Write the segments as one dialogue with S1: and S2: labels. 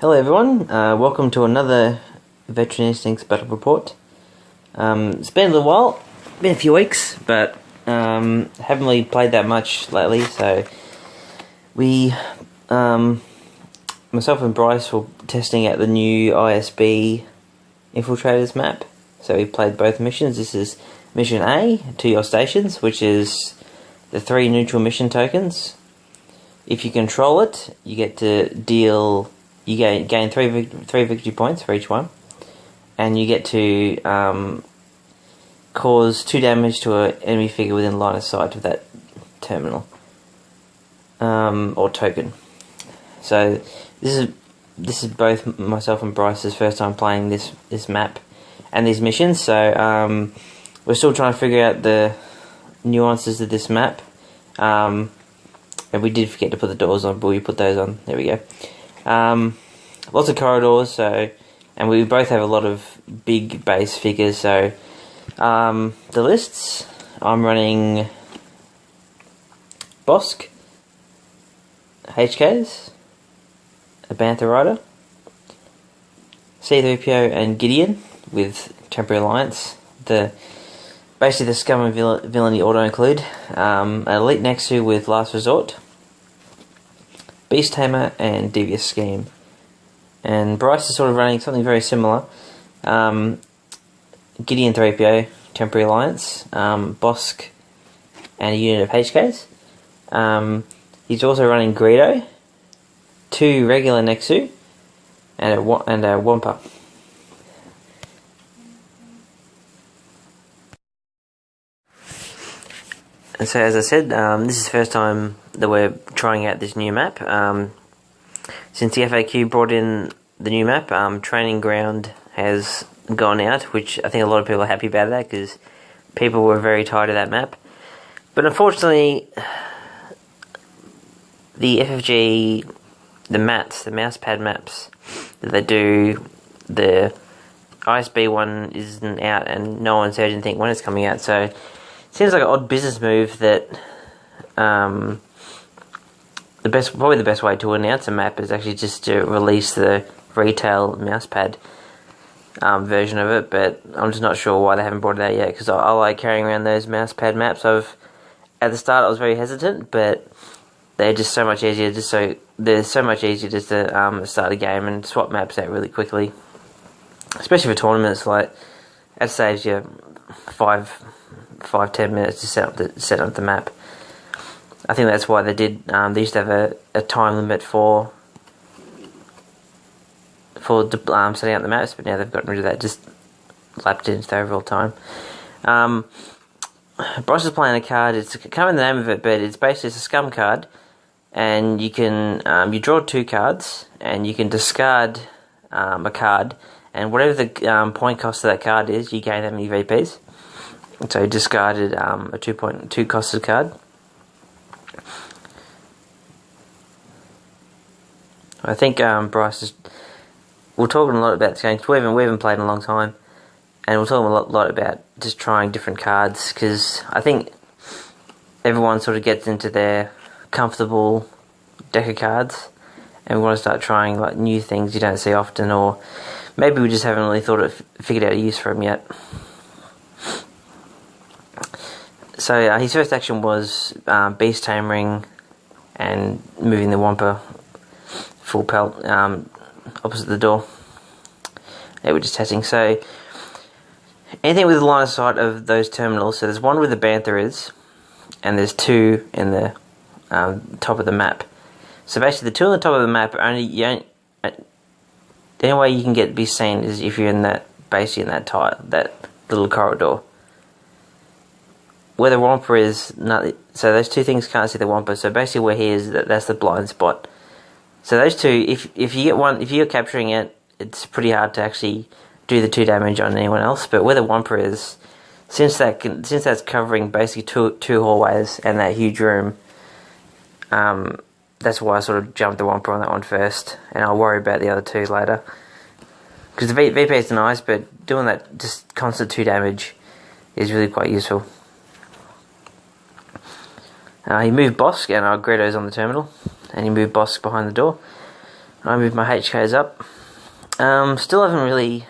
S1: Hello everyone, welcome to another Veteran Instincts Battle Report. It's been a little while, been a few weeks, but haven't really played that much lately, so we, myself and Bryce were testing out the new ISB Infiltrators map, so we played both missions. This is Mission A, to your stations, which is the 3 neutral mission tokens. If you control it, you get to deal... You gain three victory points for each one, and you get to cause 2 damage to an enemy figure within line of sight of that terminal or token. So this is both myself and Bryce's first time playing this map and these missions. So we're still trying to figure out the nuances of this map. And we did forget to put the doors on, but we put those on. There we go. Lots of corridors, and we both have a lot of big base figures, so the lists, I'm running Bosk, HKs, a Bantha Rider, C3PO and Gideon with Temporary Alliance, basically the Scum and Villainy auto-include, an Elite Nexu with Last Resort, Beast Tamer and Devious Scheme. And Bryce is sort of running something very similar. Gideon 3PO, Temporary Alliance, Bosk and a unit of HKs. He's also running Greedo, 2 regular Nexu and a Wampa. And so, as I said, this is the first time that we're trying out this new map. Since the FAQ brought in the new map, Training Ground has gone out, which I think a lot of people are happy about that, because people were very tired of that map. But unfortunately, the FFG, the mousepad maps that they do, the ISB one isn't out, and no one's heard anything when it's coming out, so it seems like an odd business move that probably the best way to announce a map is actually just to release the retail mousepad version of it, but I'm just not sure why they haven't brought it out yet, because I like carrying around those mousepad maps. At the start I was very hesitant, but they're just so much easier, they're so much easier just to start a game and swap maps out really quickly, especially for tournaments. Like, that saves you 5-10 minutes to set up the map. I think that's why they did. They used to have a time limit for setting up the maps, but now they've gotten rid of that. Just lapped into the overall time. Bryce is playing a card. It's can't remember the name of it, but it's basically a Scum card, and you can you draw 2 cards, and you can discard a card, and whatever the point cost of that card is, you gain that many VPs. So he discarded a 2.2 costed card. I think Bryce is... We're talking a lot about this game, because we haven't played in a long time, and we're talking a lot about just trying different cards, because I think everyone sort of gets into their comfortable deck of cards, and we want to start trying like new things you don't see often, or maybe we just haven't really figured out a use for them yet. So his first action was Beast Tamering and moving the Wampa full pelt opposite the door. Yeah, we're just testing. So anything with the line of sight of those terminals. So there's one where the Bantha is, and there's 2 in the top of the map. So basically, the 2 on the top of the map the only way you can be seen is if you're in that that little corridor. Where the Wampa is, so those 2 things can't see the Wampa. So basically, where he is, that's the blind spot. So those 2, if you're capturing it, it's pretty hard to actually do the 2 damage on anyone else. But where the Wampa is, since that's covering basically two hallways and that huge room, that's why I sort of jumped the Wampa on that one first, and I'll worry about the other 2 later. Because the VP is nice, but doing that just constant 2 damage is really quite useful. He moved Bosk, and our Greedo's on the terminal, and he moved Bosk behind the door. I moved my HKs up. Still haven't really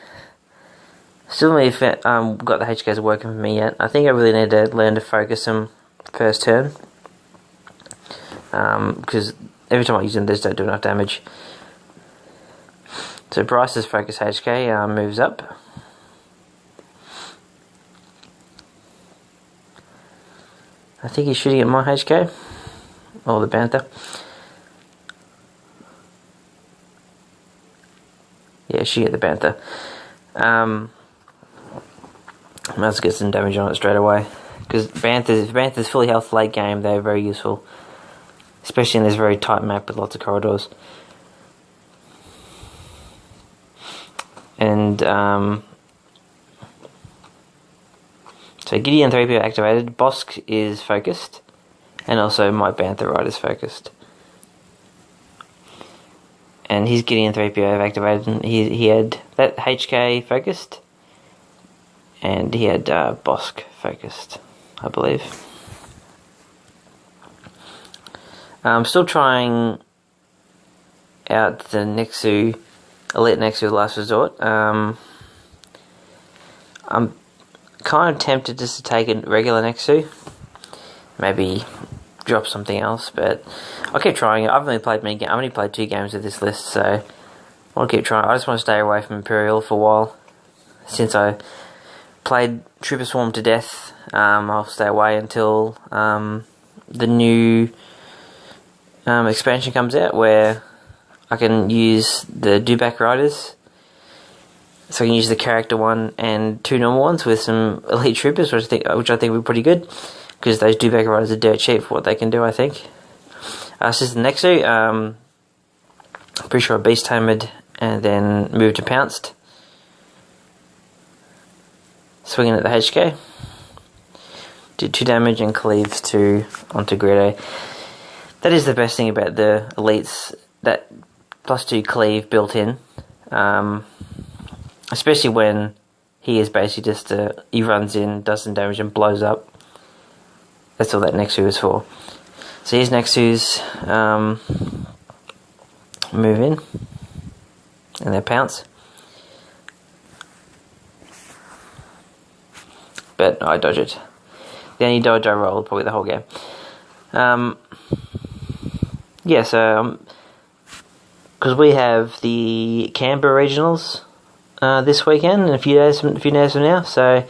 S1: got the HKs working for me yet. I think I really need to learn to focus them first turn. Because every time I use them, they just don't do enough damage. So Bryce's focus HK moves up. I think he's shooting at my HK. Or the Bantha. Yeah, shooting at the Bantha. Might as well get some damage on it straight away. Because Bantha's fully health late game, they're very useful. Especially in this very tight map with lots of corridors. And, so Gideon 3PO activated, Bosk is focused, and also my Bantha Ride is focused. And his Gideon 3PO activated, and he had that HK focused, and he had Bosk focused, I believe. I'm still trying out the Nexu, Elite Nexu Last Resort. I'm kind of tempted just to take a regular Nexu. Maybe drop something else, but I'll keep trying it. I've only played 2 games of this list, so I'll keep trying. I just want to stay away from Imperial for a while. Since I played Trooper Swarm to death, I'll stay away until the new expansion comes out, where I can use the Dewback Riders. So I can use the character one and 2 normal ones with some elite troopers, which I think would be pretty good, because those Dewback Riders are dirt cheap for what they can do, I think. So this is the Nexu. I'm pretty sure I Beast Tamed and then moved to Pounced. Swinging at the HK. Did 2 damage and cleaves onto Greedo. That is the best thing about the elites, that +2 cleave built in. Especially when he is basically just he runs in, does some damage and blows up. That's all that Nexu is for. So here's Nexu's move in, and they pounce. But I dodge it. The only dodge I rolled probably the whole game. Yeah, so because we have the Canberra regionals this weekend in a few days from now. So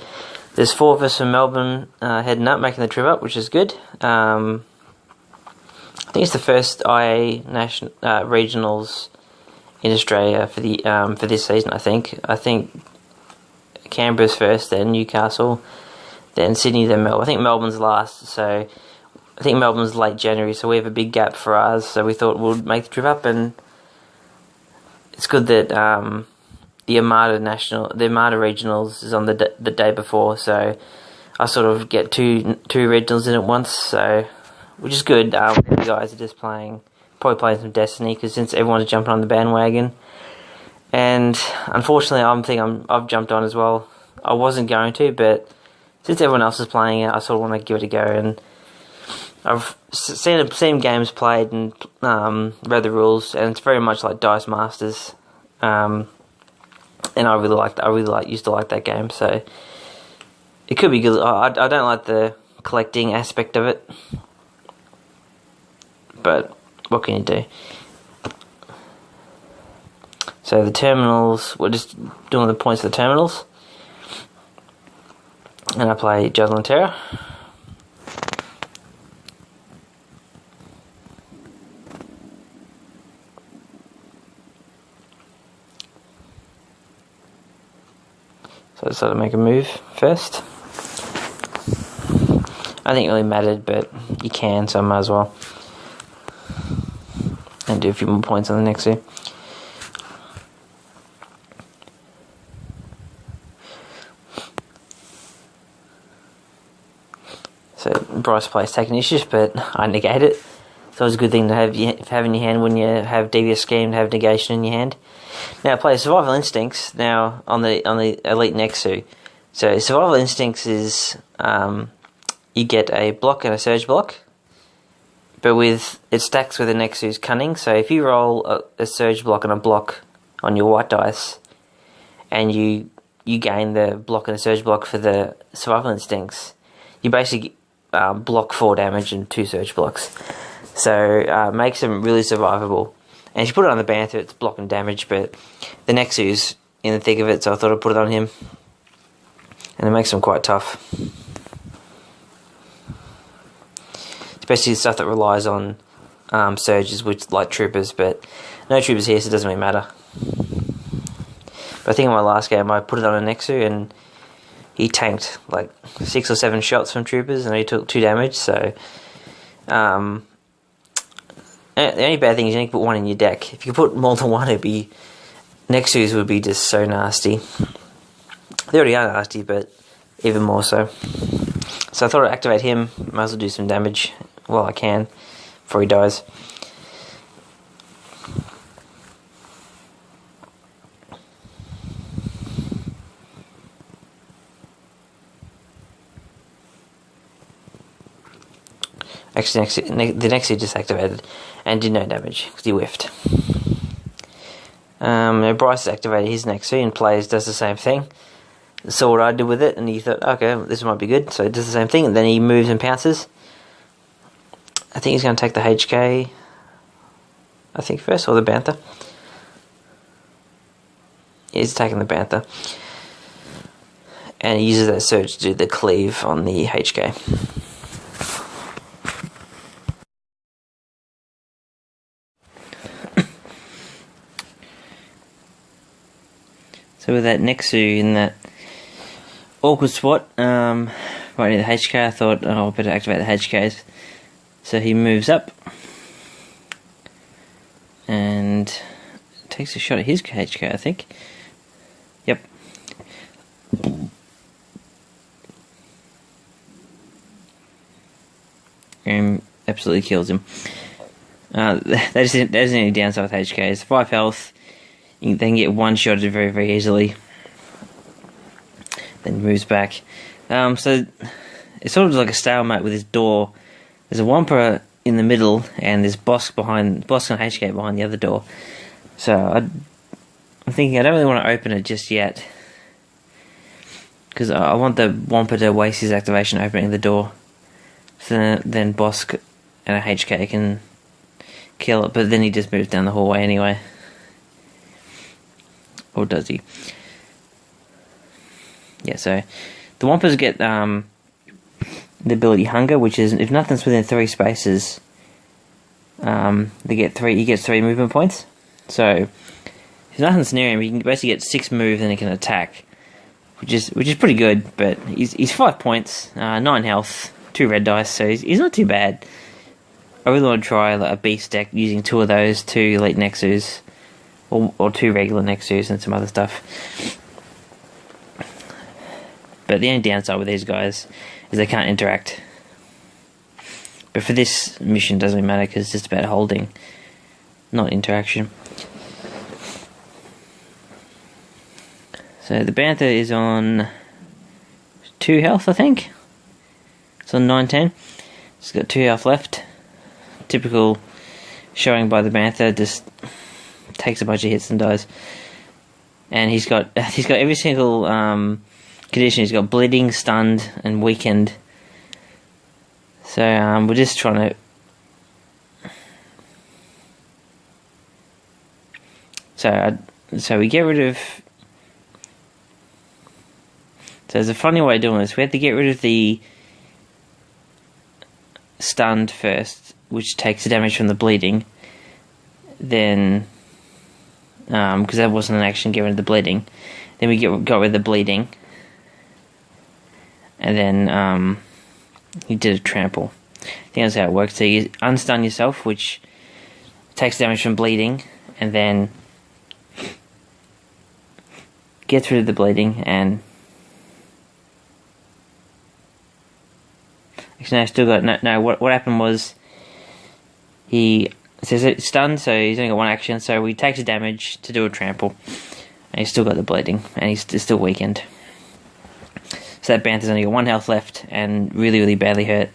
S1: there's 4 of us from Melbourne heading up, making the trip up, which is good. I think it's the first IA national regionals in Australia for this season. I think Canberra's first, then Newcastle, then Sydney, then Melbourne. I think Melbourne's last, so I think Melbourne's late January, so we have a big gap for ours. So we thought we'll make the trip up, and it's good that the Armada regionals is on the day before, so I sort of get two regionals in at once, so which is good. The guys are just probably playing some Destiny, because since everyone's jumping on the bandwagon, and unfortunately I've jumped on as well. I wasn't going to, but since everyone else is playing it, I sort of want to give it a go, and I've seen games played and read the rules, and it's very much like Dice Masters. And I really used to like that game, so it could be good. I don't like the collecting aspect of it, but what can you do? So the terminals, we're just doing the points of the terminals, and I play Javelin Terror. So I decided to make a move first. I think it really mattered, but you can, so I might as well. And do a few more points on the next two. So Bryce plays taking issues, but I negate it. So it's a good thing to have in your hand when you have Devious Scheme, to have negation in your hand. Now I play Survival Instincts now on the Elite Nexu. So Survival Instincts is you get a block and a surge block, but it stacks with the Nexu's Cunning. So if you roll a surge block and a block on your white dice, and you gain the block and a surge block for the survival instincts, you basically block 4 damage and 2 surge blocks. So makes them really survivable. And if you put it on the Bantha, it's blocking damage, but the Nexu's in the thick of it, so I thought I'd put it on him. And it makes them quite tough. Especially stuff that relies on surges, which like troopers, but no troopers here, so it doesn't really matter. But I think in my last game I put it on a Nexu and he tanked like 6 or 7 shots from troopers and he took 2 damage, so the only bad thing is you need to put 1 in your deck. If you put more than 1, Nexus would be just so nasty. They already are nasty, but even more so. So I thought I'd activate him, might as well do some damage while I can before he dies. Actually, the next he just activated and did no damage because he whiffed. Bryce activated his Nexu and plays does the same thing. Saw what I did with it and he thought, okay, this might be good, so it does the same thing, and then he moves and pounces. I think he's going to take the HK, I think first, or the Bantha. He's taking the Bantha. And he uses that surge to do the cleave on the HK. So with that Nexu in that awkward spot, right near the HK, I thought, oh, I better activate the HKs. So he moves up and takes a shot at his HK, I think. Yep. And absolutely kills him. That isn't any downside with HKs. 5 health. They can get one shotted very, very easily. Then moves back. So it's sort of like a stalemate with his door. There's a Wampa in the middle, and there's Bosk and HK behind the other door. So I'm thinking I don't really want to open it just yet, because I want the Wampa to waste his activation opening the door. So then Bosk and a HK can kill it, but then he just moves down the hallway anyway. Or does he? Yeah, so the Wampas get the ability Hunger, which is if nothing's within 3 spaces, he gets 3 movement points. So if nothing's near him, he can basically get 6 moves and he can attack, which is pretty good. But he's 5 points, 9 health, 2 red dice, so he's not too bad. I really want to try like a beast deck using 2 of those, 2 elite Nexus, or 2 regular Nexus and some other stuff. But the only downside with these guys is they can't interact. But for this mission, it doesn't really matter because it's just about holding, not interaction. So the Bantha is on 2 health, I think. It's on 910. It's got 2 health left. Typical showing by the Bantha, just takes a bunch of hits and dies. And he's got every single condition. He's got bleeding, stunned, and weakened. So we're just trying to. So we get rid of. So there's a funny way of doing this. We have to get rid of the stunned first, which takes the damage from the bleeding. Then, because that wasn't an action, get rid of the bleeding. Then we got rid of the bleeding. And then you did a trample. I think that's how it works. So you unstun yourself, which takes damage from bleeding, and then gets rid of the bleeding, and actually no, I still got no. What happened was he says it's stunned, so he's only got 1 action. So he takes the damage to do a trample, and he's still got the bleeding, and he's still weakened. So that Bantha's only got 1 health left and really, really badly hurt.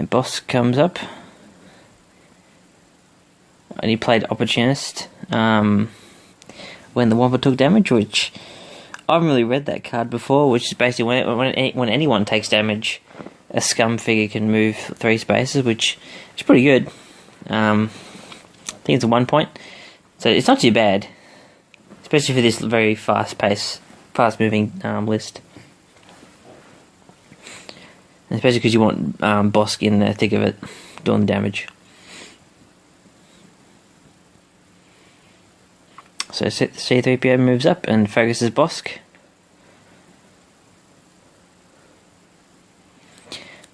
S1: And boss comes up. And he played Opportunist when the Womper took damage, which I haven't really read that card before, which is basically when anyone takes damage, a Scum figure can move 3 spaces, which is pretty good. I think it's a 1 point, so it's not too bad, especially for this very fast-moving list. And especially because you want Bosk in the thick of it, doing the damage. So C3PO moves up and focuses Bosk.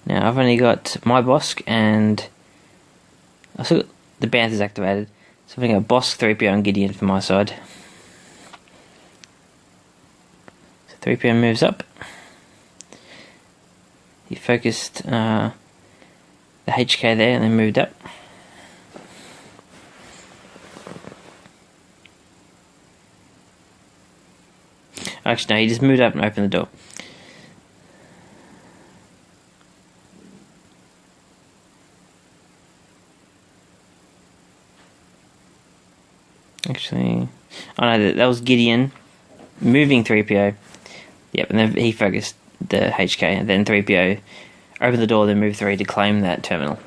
S1: Now I've only got my Bosk and I still got the Bantha's activated. So I've got Bosk, 3PO and Gideon for my side. So 3PO moves up. He focused the HK there and then moved up. Actually, no, he just moved up and opened the door. Actually, oh no, that was Gideon moving 3PO. Yep, and then he focused the HK, and then 3PO opened the door, then moved 3 to claim that terminal.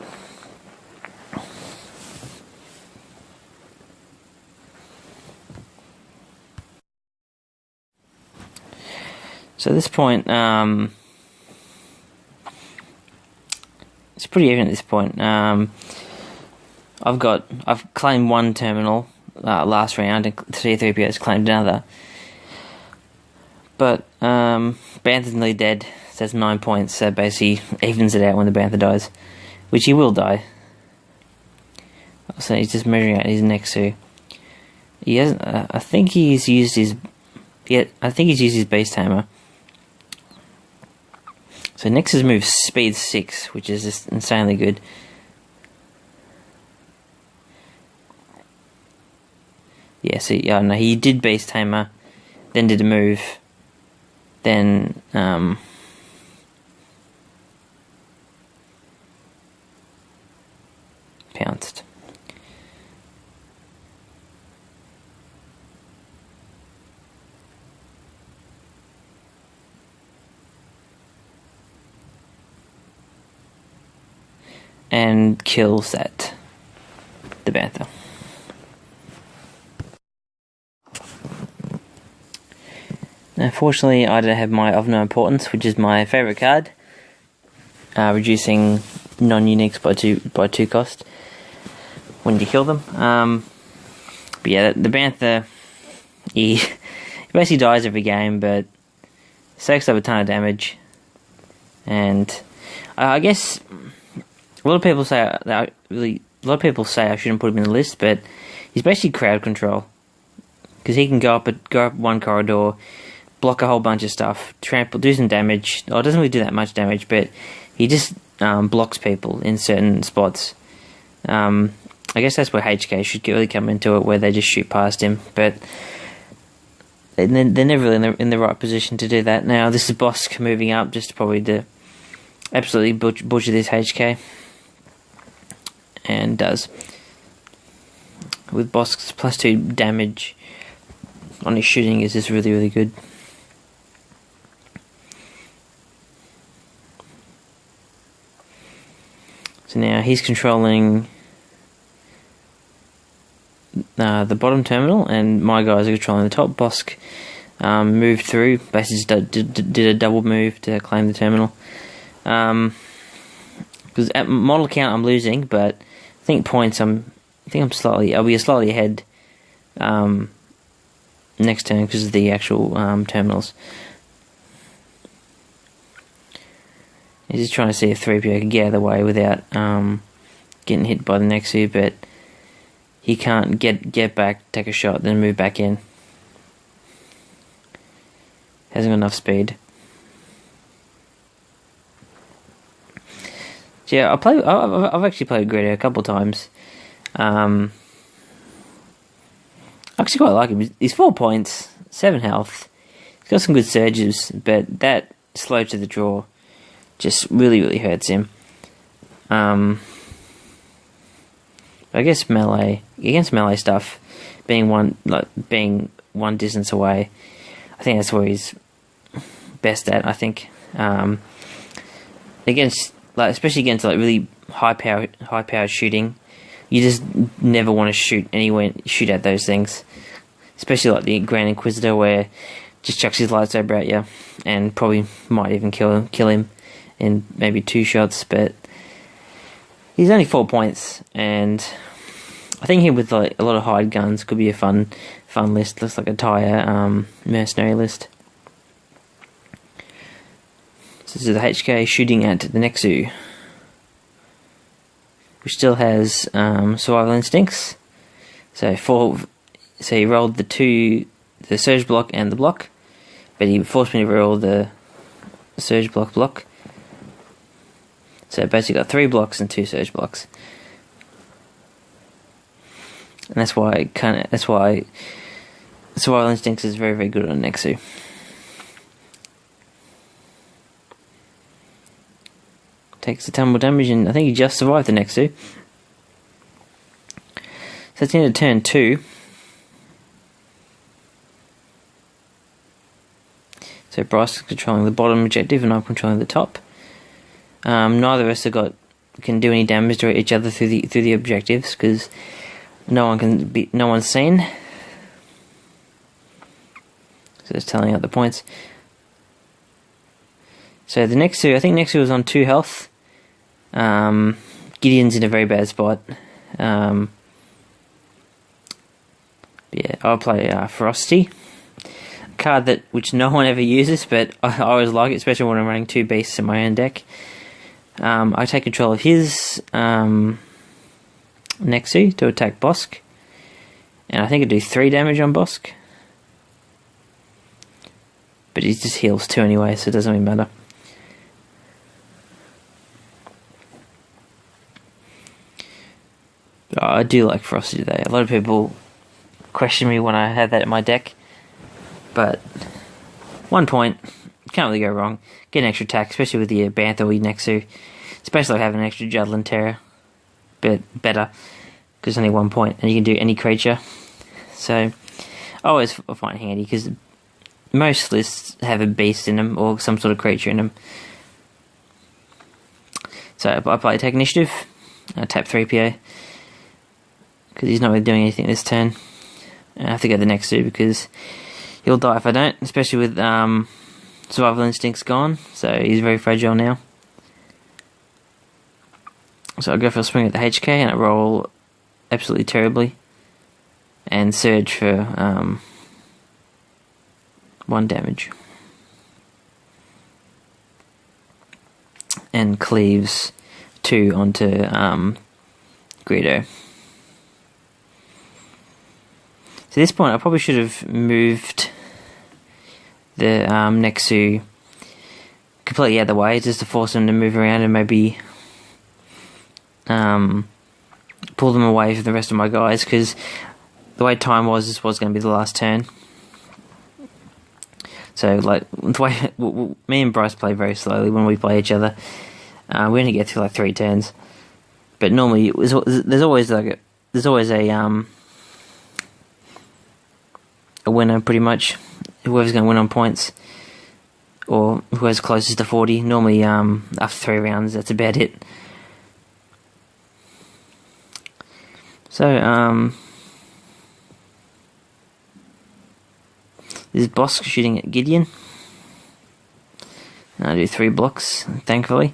S1: So at this point, it's pretty even at this point. I've claimed 1 terminal last round, and C3PO has claimed another. But Bantha's nearly dead, so that's 9 points. So basically evens it out when the Bantha dies, which he will die. So he's just measuring out his next 2. He hasn't. I think he's used his. Yeah, I think he's used his beast hammer. So Nexus moves speed 6, which is just insanely good. Yeah, so no, he did beast hammer, then did a move, then pounced. And kills the Bantha. Unfortunately, I don't have my Of No Importance, which is my favourite card, reducing non-uniques by 2 cost when you kill them. But yeah, the Bantha, he basically dies every game, but soaks up a ton of damage, and I guess. A lot of people say I shouldn't put him in the list, but he's basically crowd control, because he can go up one corridor, block a whole bunch of stuff, trample, do some damage. Oh, it doesn't really do that much damage, but he just blocks people in certain spots. I guess that's where HK should really come into it, where they just shoot past him, but they're never really in the right position to do that. Now this is Bosk moving up, just probably to absolutely butcher this HK. And does. With Bosk's +2 damage on his shooting is just really, really good. So now he's controlling the bottom terminal, and my guys are controlling the top. Bosk moved through, basically did a double move to claim the terminal. Because at model count I'm losing, but I think points I'll be slightly ahead next turn because of the actual terminals. He's just trying to see if 3PO can get out of the way without getting hit by the next 2, but he can't get back, take a shot, then move back in. Hasn't got enough speed. Yeah, I've actually played Greedo a couple of times. I actually quite like him. He's 4 points, 7 health. He's got some good surges, but that slow to the draw just really, really hurts him. I guess melee, against melee stuff, being one distance away, I think that's where he's best at. I think against, like, especially against like really high powered shooting, you just never want to shoot at those things, especially like the Grand Inquisitor, where just chucks his lightsaber at you and probably might even kill him in maybe 2 shots. But he's only 4 points, and I think here with like a lot of hide guns could be a fun list. Looks like a tire mercenary list. So this is the HK shooting at the Nexu, which still has survival instincts. So he rolled the surge block and the block, but he forced me to roll the surge block. So basically got 3 blocks and 2 surge blocks. And that's why survival instincts is very, very good on Nexu. Takes the tumble damage, and I think he just survived the Nexu. So it's into turn 2. So Bryce is controlling the bottom objective, and I'm controlling the top. Neither of us can do any damage to each other through the objectives, because no one's seen. So it's telling out the points. So the Nexu, I think Nexu was on 2 health. Gideon's in a very bad spot. Yeah, I'll play Ferocity, a card which no one ever uses, but I always like it, especially when I'm running 2 beasts in my own deck. I take control of his Nexu to attack Bosk, and I think I do 3 damage on Bosk, but he just heals 2 anyway, so it doesn't really matter. But I do like Ferocity today. A lot of people question me when I have that in my deck, but 1 point, can't really go wrong. Get an extra attack, especially with the Bantha or Nexu, especially having an extra Javelin Terror, but better, because it's only 1 point, and you can do any creature. So I always find it handy, because most lists have a beast in them, or some sort of creature in them. So I play Take Initiative, I tap 3PO, because he's not really doing anything this turn. And I have to go the Nexu, because he'll die if I don't, especially with survival instincts gone, so he's very fragile now. So I go for a swing at the HK, and I roll absolutely terribly, and surge for 1 damage, and cleaves 2 onto Greedo. So at this point I probably should have moved the Nexu completely out of the way, just to force him to move around and maybe pull them away from the rest of my guys, because the way time was, this was going to be the last turn. So like the way me and Bryce play very slowly when we play each other. We only get through like 3 turns, but normally there's always a winner, pretty much. Whoever's going to win on points, or whoever's closest to 40. Normally, after 3 rounds, that's about it. So, this is Bosk shooting at Gideon. And I do 3 blocks, thankfully.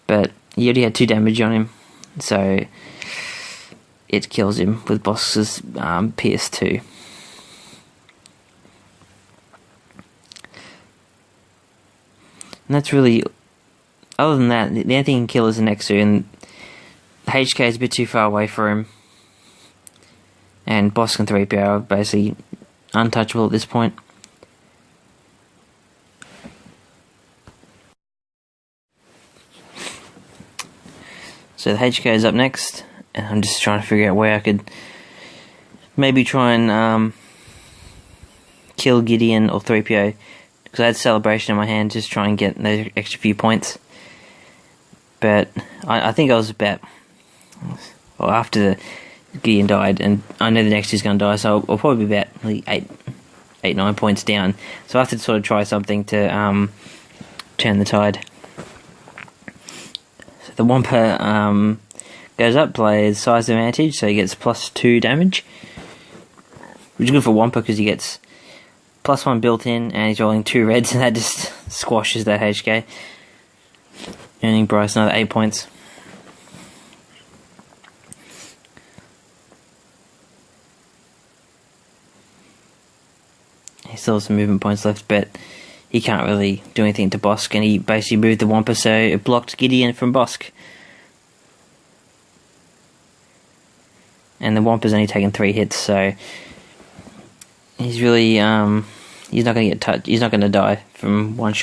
S1: But he already had 2 damage on him, so it kills him with Bosk's PS2. And that's really, other than that, the only thing he can kill is the Nexu, and the HK is a bit too far away for him. And Bosk and 3PO are basically untouchable at this point. So the HK is up next, and I'm just trying to figure out where I could maybe try and kill Gideon or 3PO, because I had Celebration in my hand, just try and get those extra few points. But I think I was about... Well, after Gideon died, and I know the next two's going to die, so I'll probably be about like 9 points down. So I have to sort of try something to turn the tide. So the Wampa goes up, plays size advantage, so he gets +2 damage, which is good for Wampa because he gets +1 built in, and he's rolling 2 reds, and that just squashes that HK, earning Bryce another 8 points. He still has some movement points left, but he can't really do anything to Bosk, and he basically moved the Wampa so it blocked Gideon from Bosk. And the Wampa's only taken 3 hits, so he's really he's not going to get touched. He's not going to die from one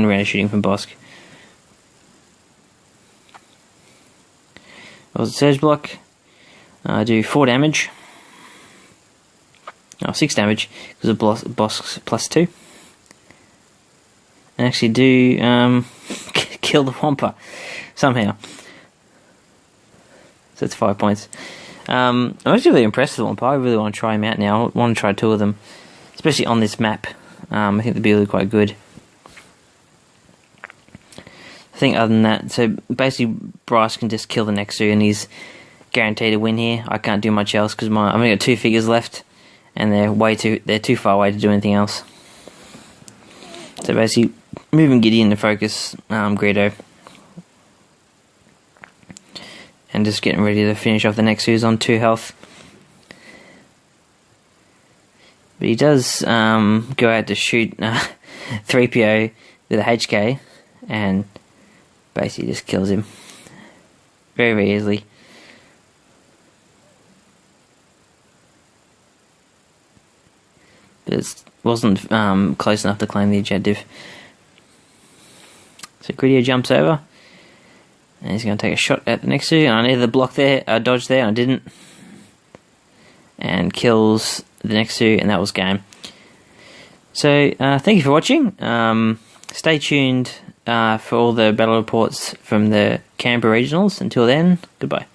S1: round of shooting from Bosk. Well, Surge Block. I do 4 damage. Oh, 6 damage because of Bosk's +2. And actually do kill the Wampa somehow. So that's 5 points. I'm actually really impressed with the Wampa. I really want to try him out now. I want to try 2 of them, especially on this map. I think they'd be really quite good. I think other than that, so basically Bryce can just kill the next 2 and he's guaranteed to win here. I can't do much else because I've only got 2 figures left, and they're too far away to do anything else. So basically, moving Gideon to focus Greedo, and just getting ready to finish off the next who's on 2 health. But he does go out to shoot 3PO with a HK, and basically just kills him very, very easily. But it wasn't close enough to claim the objective. So Greedo jumps over, and he's going to take a shot at the next 2, and I needed the block there, dodge there, and I didn't. And kills the next 2, and that was game. So, thank you for watching. Stay tuned for all the battle reports from the Canberra Regionals. Until then, goodbye.